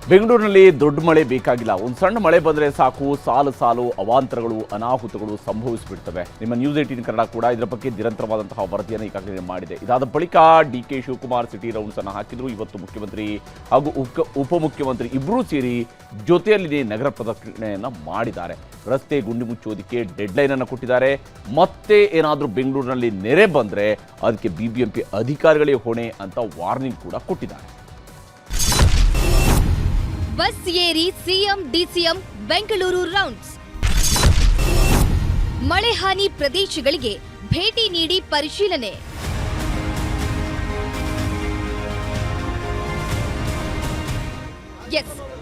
ಬೆಂಗಳೂರಿನಲ್ಲಿ ದೊಡ್ಡ ಮಳೆ ಬೇಕಾಗಿಲ್ಲ. ಒಂದು ಸಣ್ಣ ಮಳೆ ಬಂದರೆ ಸಾಕು, ಸಾಲು ಸಾಲು ಅವಾಂತರಗಳು, ಅನಾಹುತಗಳು ಸಂಭವಿಸಿಬಿಡ್ತವೆ. ನಿಮ್ಮ ನ್ಯೂಸ್ 18 ಕನ್ನಡ ಕೂಡ ಇದರ ಬಗ್ಗೆ ನಿರಂತರವಾದಂತಹ ವರದಿಯನ್ನು ಈಗಾಗಲೇ ಮಾಡಿದೆ. ಇದಾದ ಬಳಿಕ ಡಿ.ಕೆ. ಶಿವಕುಮಾರ್ ಸಿಟಿ ರೌಂಡ್ಸ್ ಅನ್ನು ಹಾಕಿದ್ರು. ಇವತ್ತು ಮುಖ್ಯಮಂತ್ರಿ ಹಾಗೂ ಉಪಮುಖ್ಯಮಂತ್ರಿ ಇಬ್ಬರೂ ಸೇರಿ ಜೊತೆಯಲ್ಲಿ ನಗರ ಪ್ರದಕ್ಷಿಣೆಯನ್ನು ಮಾಡಿದ್ದಾರೆ. ರಸ್ತೆ ಗುಂಡಿ ಮುಚ್ಚೋದಕ್ಕೆ ಡೆಡ್ಲೈನ್ ಅನ್ನು ಕೊಟ್ಟಿದ್ದಾರೆ. ಮತ್ತೆ ಏನಾದರೂ ಬೆಂಗಳೂರಿನಲ್ಲಿ ನೆರೆ ಬಂದರೆ ಅದಕ್ಕೆ ಬಿಬಿಎಂಪಿ ಅಧಿಕಾರಿಗಳೇ ಹೊಣೆ ಅಂತ ವಾರ್ನಿಂಗ್ ಕೂಡ ಕೊಟ್ಟಿದ್ದಾರೆ. ಬಸ್ ಏರಿ ಸಿಎಂ ಡಿಸಿಎಂ ಬೆಂಗಳೂರು ರೌಂಡ್ಸ್. ಮಳೆ ಹಾನಿ ಪ್ರದೇಶಗಳಿಗೆ ಭೇಟಿ ನೀಡಿ ಪರಿಶೀಲನೆ.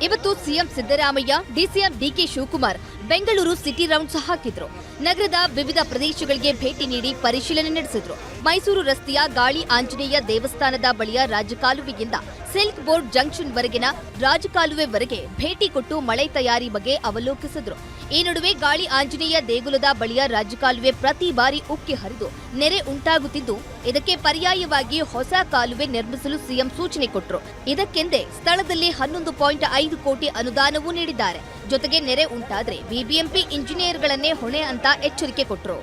ಇವತ್ತು CM Siddaramaiah, DCM DK. Shivakumar Bengaluru city rounds ಹಾಕಿದ್ರು. ನಗರದ ವಿವಿಧ ಪ್ರದೇಶಗಳಿಗೆ ಭೇಟಿ ನೀಡಿ ಪರಿಶೀಲನೆ ನಡೆಸಿದ್ರು. ಮೈಸೂರು ರಸ್ತೆಯ ಗಾಳಿ ಆಂಜನೇಯ ದೇವಸ್ಥಾನದ ಬಳಿಯ ರಾಜಕಾಲುವೆಯಿಂದ ಸಿಲ್ಕ್ ಬೋರ್ಡ್ ಜಂಕ್ಷನ್ ವರೆಗಿನ ರಾಜಕಾಲುವೆವರೆಗೆ ಭೇಟಿ ಕೊಟ್ಟು ಮಳೆ ತಯಾರಿ ಬಗ್ಗೆ ಅವಲೋಕಿಸಿದ್ರು. ಈ ನಡುವೆ ಗಾಳಿ ಆಂಜನೇಯ ದೇಗುಲದ ಬಳಿಯ ರಾಜಕಾಲುವೆ ಪ್ರತಿ ಬಾರಿ ಉಕ್ಕಿ ಹರಿದು ನೆರೆ ಉಂಟಾಗುತ್ತಿದ್ದು, ಇದಕ್ಕೆ ಪರ್ಯಾಯವಾಗಿ ಹೊಸ ಕಾಲುವೆ ನಿರ್ಮಿಸಲು ಸಿಎಂ ಸೂಚನೆ ಕೊಟ್ಟರು. ಇದಕ್ಕೆಂದೇ ಸ್ಥಳದಲ್ಲಿ 11.5 ಕೋಟಿ ಅನುದಾನವೂ ನೀಡಿದ್ದಾರೆ. ಜೊತೆಗೆ ನೆರೆ ಉಂಟಾದ್ರೆ ಬಿಬಿಎಂಪಿ ಇಂಜಿನಿಯರ್ಗಳನ್ನೇ ಹೊಣೆ ಅಂತ ಎಚ್ಚರಿಕೆ ಕೊಟ್ಟರು.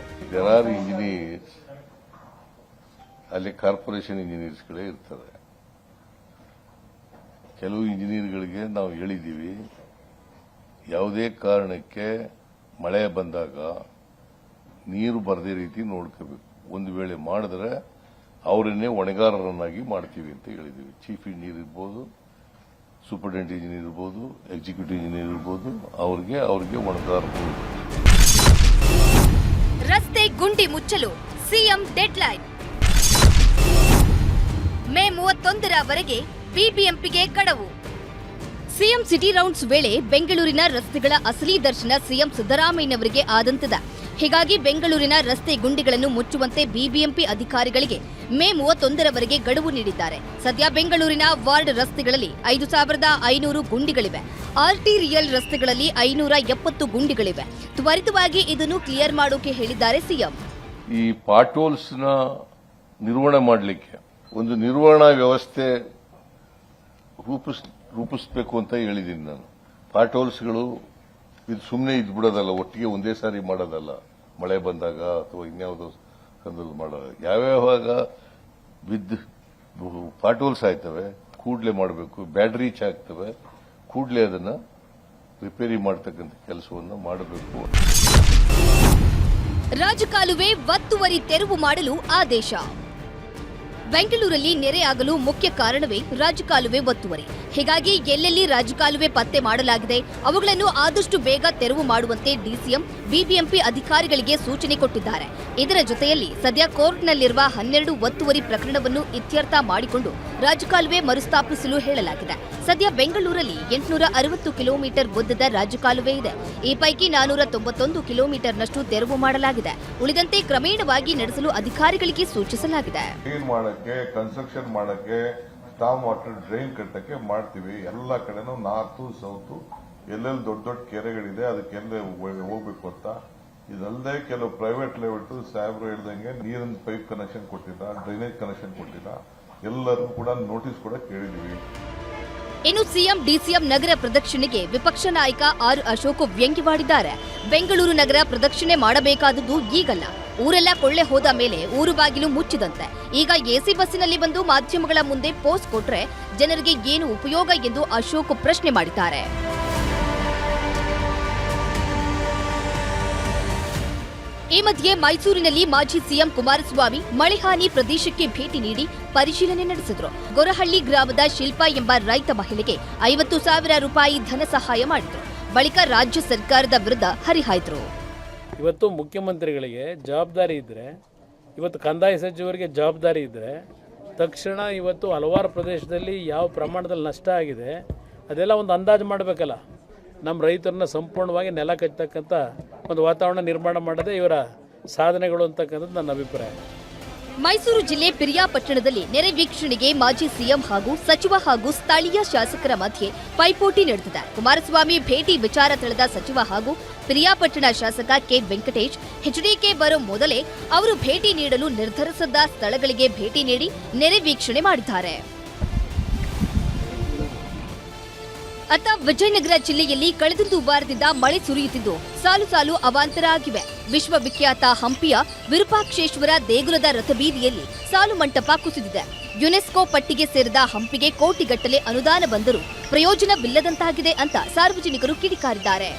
ಅಲ್ಲಿ ಕಾರ್ಪೊರೇಷನ್ ಇಂಜಿನಿಯರ್ಸ್ಗಳೇ ಇರ್ತಾರೆ. ಕೆಲವು ಇಂಜಿನಿಯರ್ಗಳಿಗೆ ನಾವು ಹೇಳಿದ್ದೀವಿ, ಯಾವುದೇ ಕಾರಣಕ್ಕೆ ಮಳೆ ಬಂದಾಗ ನೀರು ಬರದೇ ರೀತಿ ನೋಡ್ಕೋಬೇಕು. ಒಂದು ವೇಳೆ ಮಾಡಿದ್ರೆ ಅವರನ್ನೇ ಹೊಣೆಗಾರರನ್ನಾಗಿ ಮಾಡ್ತೀವಿ ಅಂತ ಹೇಳಿದ್ದೀವಿ. ಚೀಫ್ ಇಂಜಿನಿಯರ್ ಇರ್ಬೋದು, ಸೂಪರಿಂಟೆಂಡೆಂಟ್ ಇಂಜಿನಿಯರ್ ಇರ್ಬೋದು, ಎಕ್ಸಿಕ್ಯೂಟಿವ್ ಇಂಜಿನಿಯರ್ ಇರ್ಬೋದು, ಅವ್ರಿಗೆ ಹೊಣೆಗಾರರು. ರಸ್ತೆ ಗುಂಡಿ ಮುಚ್ಚಲು ಸಿಎಂ ಡೆಡ್ಲೈನ್. ಮೇ 31ರವರೆಗೆ ಬಿಬಿಎಂಪಿಗೆ ಗಡುವು. ಸಿಎಂ ಸಿಟಿ ರೌಂಡ್ಸ್ ವೇಳೆ ಬೆಂಗಳೂರಿನ ರಸ್ತೆಗಳ ಅಸಲಿ ದರ್ಶನ ಸಿಎಂ ಸಿದ್ದರಾಮಯ್ಯನವರಿಗೆ ಆದಂತಿದೆ. ಹೀಗಾಗಿ ಬೆಂಗಳೂರಿನ ರಸ್ತೆ ಗುಂಡಿಗಳನ್ನು ಮುಚ್ಚುವಂತೆ ಬಿಬಿಎಂಪಿ ಅಧಿಕಾರಿಗಳಿಗೆ ಮೇ 31ರವರೆಗೆ ಗಡುವು ನೀಡಿದ್ದಾರೆ. ಸದ್ಯ ಬೆಂಗಳೂರಿನ ವಾರ್ಡ್ ರಸ್ತೆಗಳಲ್ಲಿ 5,500 ಗುಂಡಿಗಳಿವೆ. ಆರ್ಟಿರಿಯಲ್ ರಸ್ತೆಗಳಲ್ಲಿ 570 ಗುಂಡಿಗಳಿವೆ. ತ್ವರಿತವಾಗಿ ಇದನ್ನು ಕ್ಲಿಯರ್ ಮಾಡೋಕೆ ಹೇಳಿದ್ದಾರೆ ಸಿಎಂ. ಈ ಪಾಟೋಲ್ಸ್ ನ ನಿರ್ವಹಣೆ ಮಾಡಲಿಕ್ಕೆ ಒಂದು ನಿರ್ವಹಣಾ ವ್ಯವಸ್ಥೆ ರೂಪಿಸಬೇಕು ಅಂತ ಹೇಳಿದ್ದೀನಿ ನಾನು. ಪಾಟೋಲ್ಸ್ಗಳು ಇದು ಸುಮ್ಮನೆ ಇದ್ಬಿಡೋದಲ್ಲ, ಒಟ್ಟಿಗೆ ಒಂದೇ ಸಾರಿ ಮಾಡೋದಲ್ಲ. ಮಳೆ ಬಂದಾಗ ಅಥವಾ ಇನ್ಯಾವುದೋ ಸಂದರ್ಭ ಮಾಡೋದು. ಯಾವ್ಯಾವಾಗ ಪಾಟೋಲ್ಸ್ ಆಯ್ತವೆ ಕೂಡಲೇ ಮಾಡಬೇಕು. ಬ್ಯಾಟರಿ ಆಗ್ತವೆ ಕೂಡಲೇ ಅದನ್ನ ರಿಪೇರಿ ಮಾಡತಕ್ಕಂಥ ಕೆಲಸವನ್ನು ಮಾಡಬೇಕು. ರಾಜಕಾಲುವೆ ಒತ್ತುವರಿ ತೆರವು ಮಾಡಲು ಆದೇಶ. ಬೆಂಗಳೂರಲ್ಲಿ ನೆರೆಯಾಗಲು ಮುಖ್ಯ ಕಾರಣವೇ ರಾಜಕಾಲುವೆ ಒತ್ತುವರಿ. ಹೀಗಾಗಿ ಎಲ್ಲೆಲ್ಲಿ ರಾಜಕಾಲುವೆ ಪತ್ತೆ ಮಾಡಲಾಗಿದೆ ಅವುಗಳನ್ನು ಆದಷ್ಟು ಬೇಗ ತೆರವು ಮಾಡುವಂತೆ ಡಿಸಿಎಂ ಬಿಬಿಎಂಪಿ ಅಧಿಕಾರಿಗಳಿಗೆ ಸೂಚನೆ ಕೊಟ್ಟಿದ್ದಾರೆ. ಇದರ ಜೊತೆಯಲ್ಲಿ ಸದ್ಯ ಕೋರ್ಟ್ನಲ್ಲಿರುವ 12 ಒತ್ತುವರಿ ಪ್ರಕರಣವನ್ನು ಇತ್ಯರ್ಥ ಮಾಡಿಕೊಂಡು ರಾಜಕಾಲುವೆ ಮರುಸ್ಥಾಪಿಸಲು ಹೇಳಲಾಗಿದೆ. ಸದ್ಯ ಬೆಂಗಳೂರಲ್ಲಿ 860 ಕಿಲೋಮೀಟರ್ ಉದ್ದದ ರಾಜಕಾಲುವೆ ಇದೆ. ಈ ಪೈಕಿ 491 ಕಿಲೋಮೀಟರ್ನಷ್ಟು ತೆರವು ಮಾಡಲಾಗಿದೆ. ಉಳಿದಂತೆ ಕ್ರಮೇಣವಾಗಿ ನಡೆಸಲು ಅಧಿಕಾರಿಗಳಿಗೆ ಸೂಚಿಸಲಾಗಿದೆ. ಕನ್ಸ್ಟ್ರಕ್ಷನ್ ಮಾಡಕ್ಕೆ, ಸ್ಟಾಮ್ ವಾಟರ್ ಡ್ರೈನ್ ಕಟ್ಟಕ್ಕೆ ಮಾಡ್ತೀವಿ. ಎಲ್ಲ ಕಡೆನೂ ನಾರ್ತ್ ಸೌತ್ ಎಲ್ಲೆಲ್ಲಿ ದೊಡ್ಡ ದೊಡ್ಡ ಕೆರೆಗಳಿದೆ ಅದಕ್ಕೆಲ್ಲ ಹೋಗ್ಬೇಕು ಅಂತ. ಇದಲ್ಲದೆ ಕೆಲವು ಪ್ರೈವೇಟ್ ಲೆವೆಲ್ ಸಾಹೇಬ್ರು ಹೇಳ್ದಂಗೆ ನೀರಿನ ಪೈಪ್ ಕನೆಕ್ಷನ್ ಕೊಟ್ಟಿಲ್ಲ, ಡ್ರೈನೇಜ್ ಕನೆಕ್ಷನ್ ಕೊಟ್ಟಿಲ್ಲ. ಎಲ್ಲರಿಗೂ ಕೂಡ ನೋಟಿಸ್ ಕೂಡ ಕೇಳಿದೀವಿ. ಇನ್ನು ಸಿಎಂ ಡಿಸಿಎಂ ನಗರ ಪ್ರದಕ್ಷಿಣೆಗೆ ವಿಪಕ್ಷ ನಾಯಕ ಆರ್ ಅಶೋಕ್ ವ್ಯಂಗ್ಯವಾಡಿದ್ದಾರೆ. ಬೆಂಗಳೂರು ನಗರ ಪ್ರದಕ್ಷಿಣೆ ಮಾಡಬೇಕಾದದ್ದು ಈಗಲ್ಲ, ಊರೆಲ್ಲ ಕೊಳ್ಳೆ ಹೋದ ಮೇಲೆ ಊರು ಬಾಗಿಲು ಮುಚ್ಚಿದಂತೆ. ಈಗ ಎಸಿ ಬಸ್ಸಿನಲ್ಲಿ ಬಂದು ಮಾಧ್ಯಮಗಳ ಮುಂದೆ ಪೋಸ್ ಕೊಟ್ರೆ ಜನರಿಗೆ ಏನು ಉಪಯೋಗ ಎಂದು ಅಶೋಕ್ ಪ್ರಶ್ನೆ ಮಾಡಿದ್ದಾರೆ. ಈ ಮಧ್ಯೆ ಮೈಸೂರಿನಲ್ಲಿ ಮಾಜಿ ಸಿಎಂ ಕುಮಾರಸ್ವಾಮಿ ಮಳೆ ಹಾನಿ ಪ್ರದೇಶಕ್ಕೆ ಭೇಟಿ ನೀಡಿ ಪರಿಶೀಲನೆ ನಡೆಸಿದರು. ಗೊರಹಳ್ಳಿ ಗ್ರಾಮದ ಶಿಲ್ಪಾ ಎಂಬ ರೈತ ಮಹಿಳೆಗೆ 50,000 ರೂಪಾಯಿ ಧನ ಸಹಾಯ ಮಾಡಿದರು. ಬಳಿಕ ರಾಜ್ಯ ಸರ್ಕಾರದ ವಿರುದ್ಧ ಹರಿಹಾಯ್ದರು. ಇವತ್ತು ಮುಖ್ಯಮಂತ್ರಿಗಳಿಗೆ ಜವಾಬ್ದಾರಿ ಇದ್ದರೆ, ಇವತ್ತು ಕಂದಾಯ ಸಚಿವರಿಗೆ ಜವಾಬ್ದಾರಿ ಇದ್ದರೆ ತಕ್ಷಣ ಇವತ್ತು ಹಲವಾರು ಪ್ರದೇಶದಲ್ಲಿ ಯಾವ ಪ್ರಮಾಣದಲ್ಲಿ ನಷ್ಟ ಆಗಿದೆ ಅದೆಲ್ಲ ಒಂದು ಅಂದಾಜು ಮಾಡಬೇಕಲ್ಲ. ನಮ್ಮ ರೈತರನ್ನ ಸಂಪೂರ್ಣವಾಗಿ ನೆಲ ಕಟ್ಟತಕ್ಕಂಥ ಒಂದು ವಾತಾವರಣ ನಿರ್ಮಾಣ ಮಾಡೋದೇ ಇವರ ಸಾಧನೆಗಳು ಅಂತಕ್ಕಂಥದ್ದು ನನ್ನ ಅಭಿಪ್ರಾಯ. ಮೈಸೂರು ಜಿಲ್ಲೆ ಪಿರಿಯಾಪಟ್ಟಣದಲ್ಲಿ ನೆರೆ ವೀಕ್ಷಣೆಗೆ ಮಾಜಿ ಸಿಎಂ ಹಾಗೂ ಸಚಿವ ಹಾಗೂ ಸ್ಥಳೀಯ ಶಾಸಕರ ಮಧ್ಯೆ ಪೈಪೋಟಿ ನಡೆದಿದೆ. ಕುಮಾರಸ್ವಾಮಿ ಭೇಟಿ ವಿಚಾರ ತಿಳಿದ ಸಚಿವ ಹಾಗೂ ಪಿರಿಯಾಪಟ್ಟಣ ಶಾಸಕ ಕೆ ವೆಂಕಟೇಶ್ ಎಚ್ಡಿಕೆ ಬರೋ ಮೊದಲೇ ಅವರು ಭೇಟಿ ನೀಡಲು ನಿರ್ಧರಿಸಿದ್ದ ಸ್ಥಳಗಳಿಗೆ ಭೇಟಿ ನೀಡಿ ನೆರೆ ವೀಕ್ಷಣೆ ಮಾಡಿದ್ದಾರೆ. ಅತ್ತ ವಿಜಯನಗರ ಜಿಲ್ಲೆಯಲ್ಲಿ ಕಳೆದೊಂದು ವಾರದಿಂದ ಮಳೆ ಸುರಿಯುತ್ತಿದ್ದು ಸಾಲು ಸಾಲು ಅವಾಂತರ ಆಗಿವೆ. ವಿಶ್ವವಿಖ್ಯಾತ ಹಂಪಿಯ ವಿರೂಪಾಕ್ಷೇಶ್ವರ ದೇಗುಲದ ರಥಬೀದಿಯಲ್ಲಿ ಸಾಲು ಮಂಟಪ ಕುಸಿದಿದೆ. ಯುನೆಸ್ಕೋ ಪಟ್ಟಿಗೆ ಸೇರಿದ ಹಂಪಿಗೆ ಕೋಟಿಗಟ್ಟಲೆ ಅನುದಾನ ಬಂದರೂ ಪ್ರಯೋಜನವಿಲ್ಲದಂತಾಗಿದೆ ಅಂತ ಸಾರ್ವಜನಿಕರು ಕಿಡಿಕಾರಿದ್ದಾರೆ.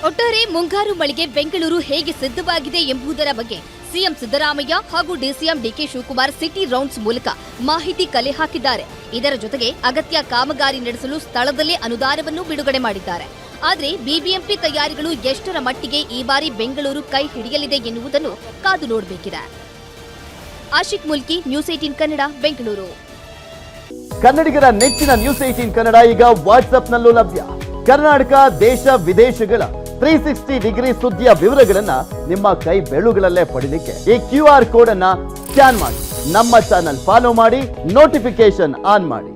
ಒಟ್ಟಾರೆ ಮುಂಗಾರು ಮಳೆಗೆ ಬೆಂಗಳೂರು ಹೇಗೆ ಸಿದ್ಧವಾಗಿದೆ ಎಂಬುದರ ಬಗ್ಗೆ ಸಿಎಂ ಸಿದ್ದರಾಮಯ್ಯ ಹಾಗೂ DCM DK Shivakumar city rounds ಮೂಲಕ ಮಾಹಿತಿ ಕಲೆ ಹಾಕಿದ್ದಾರೆ. ಇದರ ಜೊತೆಗೆ ಅಗತ್ಯ ಕಾಮಗಾರಿ ನಡೆಸಲು ಸ್ಥಳದಲ್ಲೇ ಅನುದಾನವನ್ನು ಬಿಡುಗಡೆ ಮಾಡಿದ್ದಾರೆ. ಆದರೆ ಬಿಬಿಎಂಪಿ ತಯಾರಿಗಳು ಎಷ್ಟರ ಮಟ್ಟಿಗೆ ಈ ಬಾರಿ ಬೆಂಗಳೂರು ಕೈ ಹಿಡಿಯಲಿದೆ ಎನ್ನುವುದನ್ನು ಕಾದು ನೋಡಬೇಕಿದೆ. ಆಶಿಕ್ ಮುಲ್ಕಿ, ನ್ಯೂಸ್ 18 ಕನ್ನಡ, ಬೆಂಗಳೂರು. ಕನ್ನಡಿಗರ ನೆಚ್ಚಿನ ನ್ಯೂಸ್ 18 ಕನ್ನಡ ಈಗ ವಾಟ್ಸ್ಆಪ್ನಲ್ಲೂ ಲಭ್ಯ. ಕರ್ನಾಟಕ, ದೇಶ ವಿದೇಶಗಳ 360 ಡಿಗ್ರಿ ಸುದ್ದಿಯ ವಿವರಗಳನ್ನ ನಿಮ್ಮ ಕೈ ಬೆರಳುಗಳಲ್ಲೇ ಪಡಿಲಿಕ್ಕೆ ಈ QR ಕೋಡ್ ಅನ್ನ ಸ್ಕ್ಯಾನ್ ಮಾಡಿ ನಮ್ಮ ಚಾನಲ್ ಫಾಲೋ ಮಾಡಿ, ನೋಟಿಫಿಕೇಶನ್ ಆನ್ ಮಾಡಿ.